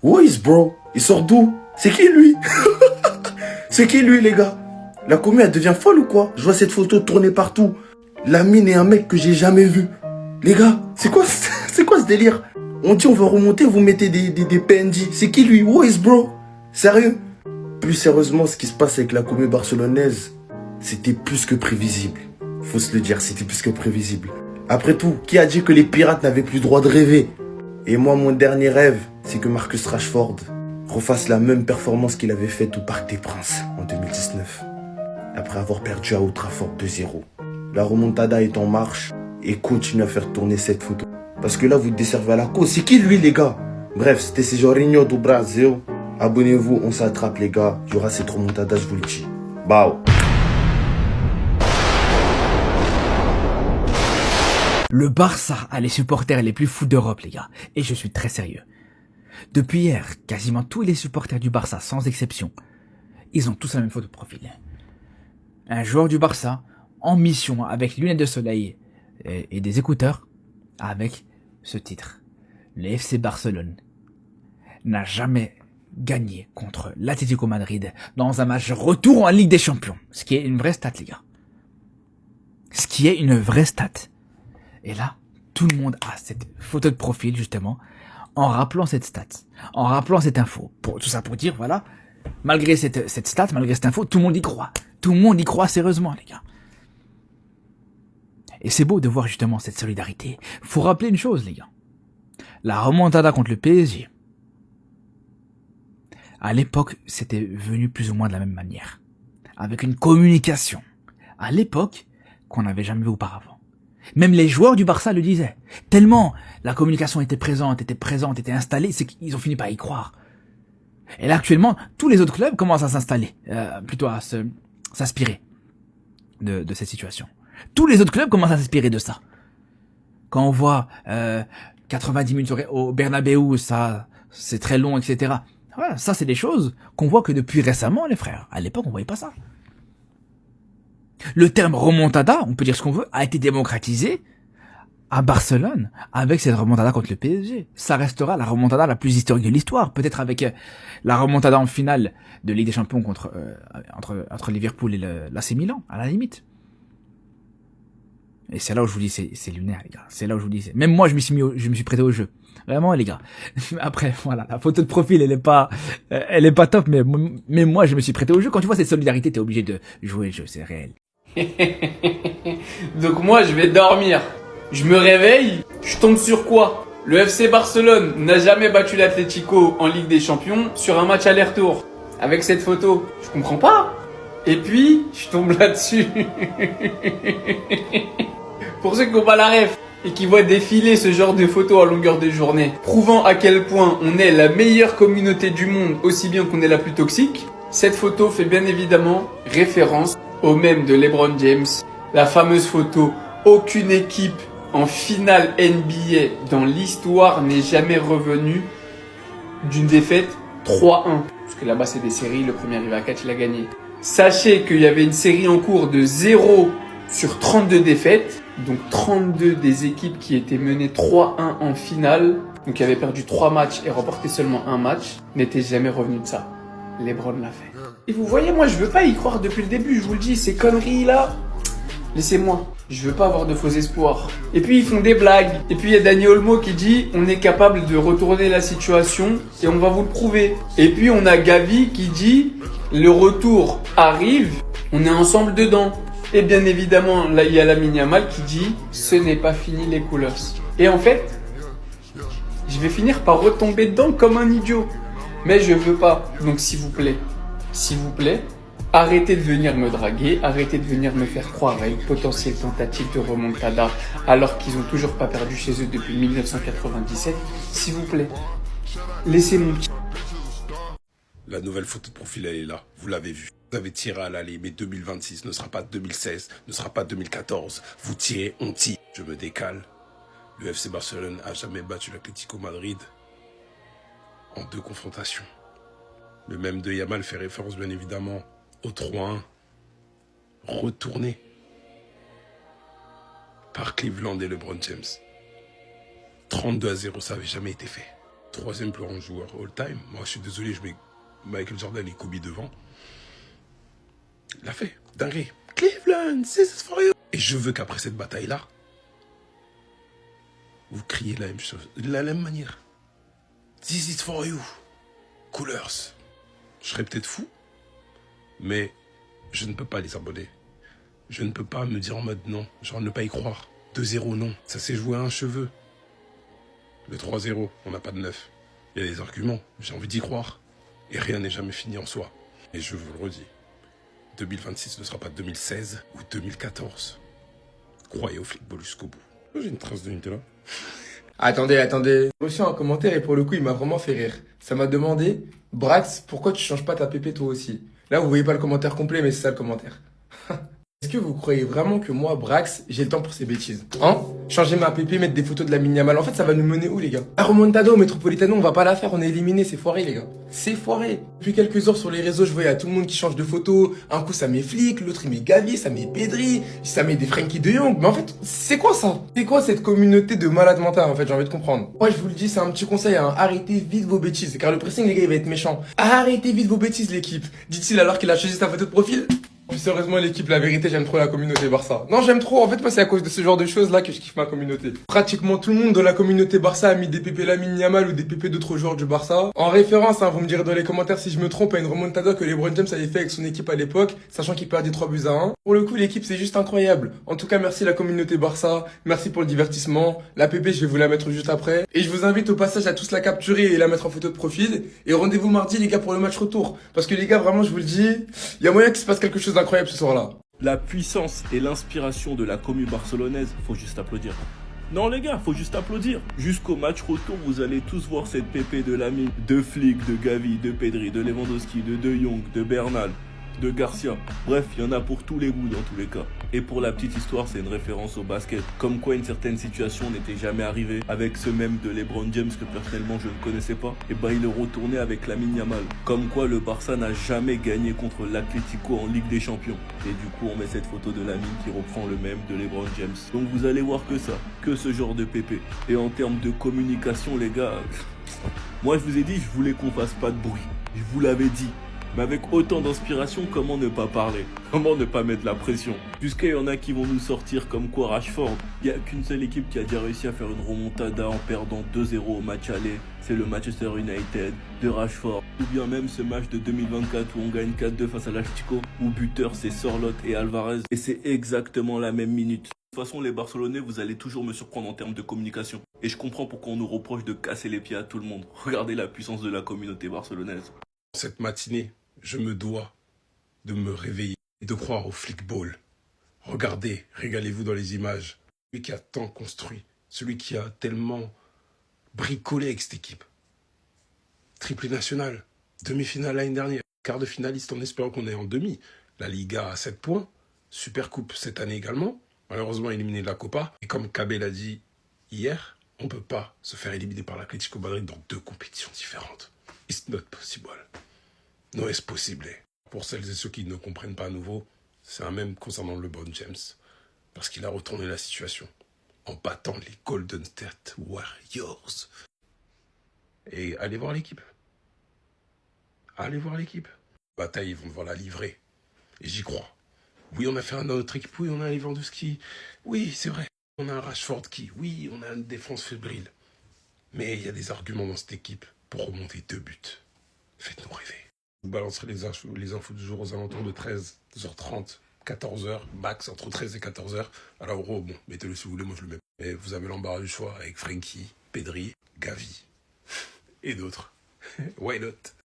Who is bro? Il sort d'où? C'est qui lui? C'est qui lui, les gars? La commu, elle devient folle ou quoi? Je vois cette photo tourner partout. Lamine est un mec que j'ai jamais vu. Les gars, c'est quoi, c'est quoi ce délire? On dit on va remonter, vous mettez des PNJ. C'est qui lui? Who is bro? Sérieux? Plus sérieusement, ce qui se passe avec la commu barcelonaise, c'était plus que prévisible. Faut se le dire, c'était plus que prévisible. Après tout, qui a dit que les pirates n'avaient plus le droit de rêver? Et moi, mon dernier rêve, c'est que Marcus Rashford refasse la même performance qu'il avait faite au Parc des Princes en 2019. Après avoir perdu à Old Trafford 2-0. La remontada est en marche et continue à faire tourner cette photo. Parce que là, vous desservez à la cause. C'est qui lui, les gars? Bref, c'était Jorginho do Brasil. Abonnez-vous, on s'attrape, les gars. Il y aura cette remontada, je vous le dis. Bao. Le Barça a les supporters les plus fous d'Europe, les gars. Et je suis très sérieux. Depuis hier, quasiment tous les supporters du Barça, sans exception, ils ont tous la même photo de profil. Un joueur du Barça, en mission, avec lunettes de soleil et des écouteurs, avec ce titre. Le FC Barcelone n'a jamais gagné contre l'Atlético Madrid dans un match retour en Ligue des Champions. Ce qui est une vraie stat, les gars. Ce qui est une vraie stat. Et là, tout le monde a cette photo de profil, justement, en rappelant cette stat, en rappelant cette info. Tout ça pour dire, voilà, malgré cette stat, malgré cette info, tout le monde y croit. Tout le monde y croit sérieusement, les gars. Et c'est beau de voir justement cette solidarité. Faut rappeler une chose, les gars. La remontada contre le PSG, à l'époque, c'était venu plus ou moins de la même manière. Avec une communication, à l'époque, qu'on n'avait jamais vu auparavant. Même les joueurs du Barça le disaient. Tellement la communication était présente, était installée, c'est qu'ils ont fini par y croire. Et là, actuellement, tous les autres clubs commencent à s'installer, plutôt à s'inspirer de cette situation. Tous les autres clubs commencent à s'inspirer de ça. Quand on voit 90 minutes au Bernabéu, ça, c'est très long, etc. Voilà, ça, c'est des choses qu'on voit que depuis récemment, les frères. À l'époque, on voyait pas ça. Le terme remontada, on peut dire ce qu'on veut, a été démocratisé à Barcelone avec cette remontada contre le PSG. Ça restera la remontada la plus historique de l'histoire. Peut-être avec la remontada en finale de Ligue des Champions entre Liverpool et l'AC Milan, à la limite. Et c'est là où je vous dis, c'est lunaire, les gars. C'est là où je vous dis, même moi, je me suis prêté au jeu. Vraiment, les gars. Après, voilà, la photo de profil, elle est pas top, mais moi, je me suis prêté au jeu. Quand tu vois cette solidarité, t'es obligé de jouer le jeu, c'est réel. Donc moi, je vais dormir. Je me réveille, je tombe sur quoi? Le FC Barcelone n'a jamais battu l'Atlético en Ligue des Champions sur un match aller-retour. Avec cette photo, je comprends pas. Et puis, je tombe là-dessus. Pour ceux qui n'ont pas la ref et qui voient défiler ce genre de photos à longueur de journée, prouvant à quel point on est la meilleure communauté du monde, aussi bien qu'on est la plus toxique, cette photo fait bien évidemment référence au mème de LeBron James, la fameuse photo « Aucune équipe en finale NBA dans l'histoire n'est jamais revenue d'une défaite 3-1 ». Parce que là-bas c'est des séries, le premier arrivé à 4 il a gagné. Sachez qu'il y avait une série en cours de 0 sur 32 défaites, donc 32 des équipes qui étaient menées 3-1 en finale, donc qui avaient perdu 3 matchs et remporté seulement un match, n'étaient jamais revenus de ça. LeBron l'a fait. Et vous voyez, moi je veux pas y croire depuis le début, je vous le dis, ces conneries là, laissez-moi. Je veux pas avoir de faux espoirs. Et puis ils font des blagues. Et puis il y a Dani Olmo qui dit on est capable de retourner la situation et on va vous le prouver. Et puis on a Gavi qui dit le retour arrive, on est ensemble dedans. Et bien évidemment, là il y a Lamine Yamal qui dit ce n'est pas fini les couleurs. Et en fait, je vais finir par retomber dedans comme un idiot. Mais je veux pas. Donc s'il vous plaît, arrêtez de venir me draguer, arrêtez de venir me faire croire à une potentielle tentative de remontada alors qu'ils ont toujours pas perdu chez eux depuis 1997. S'il vous plaît, laissez mon petit... La nouvelle photo de profil, elle est là. Vous l'avez vu. Vous avez tiré à l'aller, mais 2026 ne sera pas 2016, ne sera pas 2014. Vous tirez, on tire. Je me décale. Le FC Barcelone a jamais battu l'Atlético Madrid en 2 confrontations. Le même de Yamal fait référence, bien évidemment, au 3-1 retourné par Cleveland et LeBron James. 32-0, ça n'avait jamais été fait. troisième plus grand joueur all-time. Moi, je suis désolé, je mets Michael Jordan et Kobe devant. Il l'a fait. Dinguerie. Cleveland, this is for you. Et je veux qu'après cette bataille-là, vous criez la même chose, de la même manière. This is for you. Coolers. Je serais peut-être fou, mais je ne peux pas les abonner. Je ne peux pas me dire en mode non, genre ne pas y croire. 2-0, non. Ça s'est joué à un cheveu. Le 3-0, on n'a pas de 9. Il y a des arguments, j'ai envie d'y croire. Et rien n'est jamais fini en soi. Et je vous le redis, 2026 ne sera pas 2016 ou 2014. Croyez au flickball jusqu'au bout. J'ai une trace de Nutella. Attendez. J'ai reçu un commentaire et pour le coup, il m'a vraiment fait rire. Ça m'a demandé, Brax, pourquoi tu changes pas ta pépé toi aussi? Là, vous voyez pas le commentaire complet, mais c'est ça le commentaire. Est-ce que vous croyez vraiment que moi, Brax, j'ai le temps pour ces bêtises? Hein? Changer ma pépé, mettre des photos de la Yamal. En fait, ça va nous mener où, les gars? La remontada au Metropolitano, on va pas la faire, on est éliminé, c'est foiré, les gars. C'est foiré. Depuis quelques heures sur les réseaux, je vois, il y a tout le monde qui change de photo. Un coup, ça met Flick, l'autre, il met Gavi, ça met Pedri, ça met des Frankie de Jong. Mais en fait, c'est quoi ça? C'est quoi cette communauté de malades mentaux, en fait? J'ai envie de comprendre. Moi, je vous le dis, c'est un petit conseil, hein. Arrêtez vite vos bêtises, car le pressing, les gars, il va être méchant. Arrêtez vite vos bêtises, l'équipe. Dit-il alors qu'il a choisi sa photo de profil. Puis sérieusement l'équipe, la vérité, j'aime trop la communauté Barça. Non, j'aime trop. En fait, moi, c'est à cause de ce genre de choses là que je kiffe ma communauté. Pratiquement tout le monde dans la communauté Barça a mis des pépés Lamine Yamal ou des pépés d'autres joueurs du Barça. En référence, hein, vous me direz dans les commentaires si je me trompe, à une remontada que LeBron James avait fait avec son équipe à l'époque, sachant qu'il perdait 3-1. Pour le coup, l'équipe, c'est juste incroyable. En tout cas, merci la communauté Barça. Merci pour le divertissement. La pépé, je vais vous la mettre juste après. Et je vous invite au passage à tous la capturer et la mettre en photo de profil. Et rendez-vous mardi, les gars, pour le match retour. Parce que les gars, vraiment, je vous le dis, il y a moyen qu'il se passe quelque chose d'incroyable ce soir-là. La puissance et l'inspiration de la commu barcelonaise, faut juste applaudir. Non les gars, faut juste applaudir. Jusqu'au match retour, vous allez tous voir cette pépé de Lamine, de Flick, de Gavi, de Pedri, de Lewandowski, de Jong, de Bernal, de Garcia. Bref, il y en a pour tous les goûts dans tous les cas. Et pour la petite histoire, c'est une référence au basket. Comme quoi une certaine situation n'était jamais arrivée avec ce même de LeBron James que personnellement je ne connaissais pas. Et ben il le retournait avec Lamine Yamal. Comme quoi le Barça n'a jamais gagné contre l'Atlético en Ligue des Champions. Et du coup on met cette photo de Lamine qui reprend le même de LeBron James. Donc vous allez voir que ça, que ce genre de pépé. Et en termes de communication les gars, moi je vous ai dit je voulais qu'on fasse pas de bruit. Je vous l'avais dit. Mais avec autant d'inspiration, comment ne pas parler? Comment ne pas mettre la pression? Jusqu'à y en a qui vont nous sortir comme quoi Rashford. Il n'y a qu'une seule équipe qui a déjà réussi à faire une remontada en perdant 2-0 au match aller. C'est le Manchester United de Rashford. Ou bien même ce match de 2024 où on gagne 4-2 face à l'Atlético. Où buteur c'est Sorloth et Alvarez. Et c'est exactement la même minute. De toute façon, les Barcelonais, vous allez toujours me surprendre en termes de communication. Et je comprends pourquoi on nous reproche de casser les pieds à tout le monde. Regardez la puissance de la communauté barcelonaise. Cette matinée, je me dois de me réveiller et de croire au flickball. Regardez, régalez-vous dans les images. Celui qui a tant construit, celui qui a tellement bricolé avec cette équipe. Triplé national, demi-finale l'année dernière, quart de finaliste en espérant qu'on est en demi. La Liga à 7 points, Super Coupe cette année également, malheureusement éliminé de la Copa. Et comme Kabé l'a dit hier, on ne peut pas se faire éliminer par l'Atlético Madrid dans 2 compétitions différentes. It's not possible. No es possible. Pour celles et ceux qui ne comprennent pas à nouveau, c'est un même concernant LeBron James. Parce qu'il a retourné la situation en battant les Golden State Warriors. Et allez voir l'équipe. Allez voir l'équipe. Bataille, ils vont devoir la livrer. Et j'y crois. Oui, on a fait un dans notre équipe. Oui, on a un Lewandowski. Oui, c'est vrai. On a un Rashford qui... Oui, on a une défense fébrile. Mais il y a des arguments dans cette équipe pour remonter 2 buts. Faites-nous rêver. Je vous balancerai les infos du jour aux alentours de 13h30, 14h, max entre 13 et 14h. Alors, gros, bon, mettez-le si vous voulez, moi je le mets. Mais vous avez l'embarras du choix avec Frankie, Pedri, Gavi et d'autres. Why not?